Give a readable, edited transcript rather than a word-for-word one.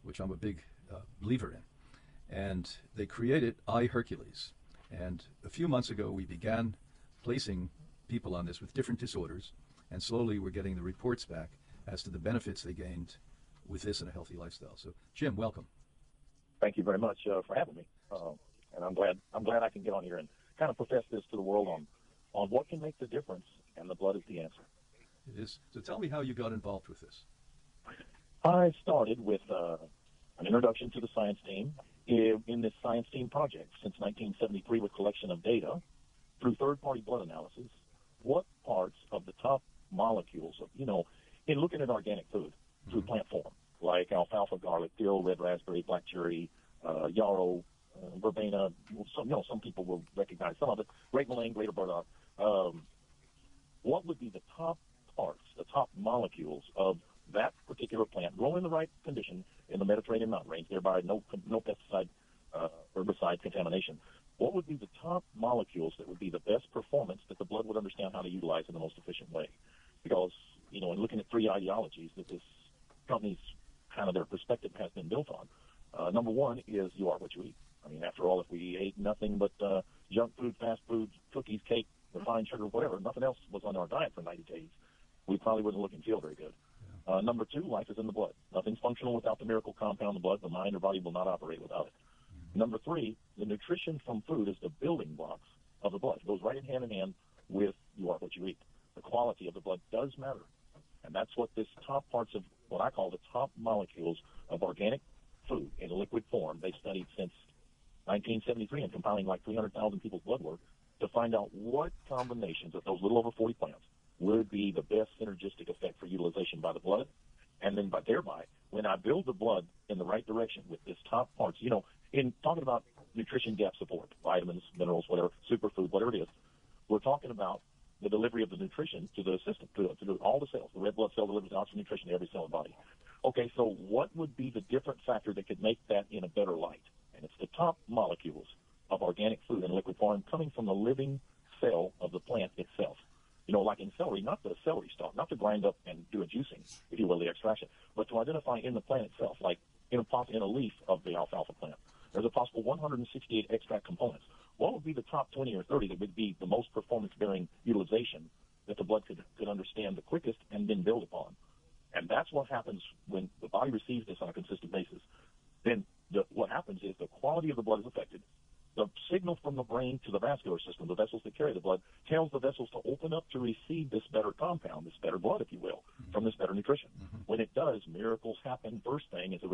which I'm a big believer in. And they created IHeRQles. And a few months ago, we began placing people on this with different disorders, and slowly we're getting the reports back as to the benefits they gained with this and a healthy lifestyle. So, Jim, welcome. Thank you very much for having me. And I'm glad I can get on here and kind of profess this to the world on what can make the difference, and the blood is the answer. It is. So tell me how you got involved with this. I started with an introduction to the science team in this science team project since 1973 with collection of data through third-party blood analysis. What parts of the top molecules of, in looking at organic food through plant form, like alfalfa, garlic, dill, red raspberry, black cherry, yarrow, verbena. Some people will recognize some of it. Great mullein, greater burdock. What would be the top parts, the top molecules of that particular plant grown in the right condition in the Mediterranean mountain range, thereby no pesticide, herbicide contamination? What would be the top molecules that would be the best performance that the blood would understand how to utilize in the most efficient way? Because, in looking at three ideologies that this company's kind of their perspective has been built on, number one is you are what you eat. I mean, after all, if we ate nothing but junk food, fast food, cookies, cake, refined sugar, whatever, nothing else was on our diet for 90 days, we probably wouldn't look and feel very good. Yeah. Number two, life is in the blood. Nothing's functional without the miracle compound in the blood. The mind or body will not operate without it. Number three, the nutrition from food is the building blocks of the blood. It goes right in hand with you are what you eat. The quality of the blood does matter. And that's what this top parts of what I call the top molecules of organic food in liquid form they studied since 1973 and compiling like 300,000 people's blood work to find out what combinations of those little over 40 plants would be the best synergistic effect for utilization by the blood. And then thereby, when I build the blood in the right direction with this top parts, in talking about nutrition gap support, vitamins, minerals, whatever, superfood, whatever it is, we're talking about the delivery of the nutrition to the system, to all the cells. The red blood cell delivers oxygen nutrition to every cell in the body. Okay, so what would be the different factor that could make that in a better light? And it's the top molecules of organic food in liquid form coming from the living cell of the plant itself. Like in celery, not the celery stalk, not to grind up and do a juicing, if you will, the extraction, but to identify in the plant itself, like in a leaf of the alfalfa plant. There's a possible 168 extract components. What would be the top 20 or 30 that would be the most performance-bearing utilization that the blood could understand the quickest and then build upon? And that's what happens when the body receives this on a consistent basis. Then what happens is the quality of the blood is affected. The signal from the brain to the vascular system, the vessels that carry the blood, tells the vessels to open up to receive this better compound, this better blood, if you will, from this better nutrition. When it does, miracles happen. First thing is a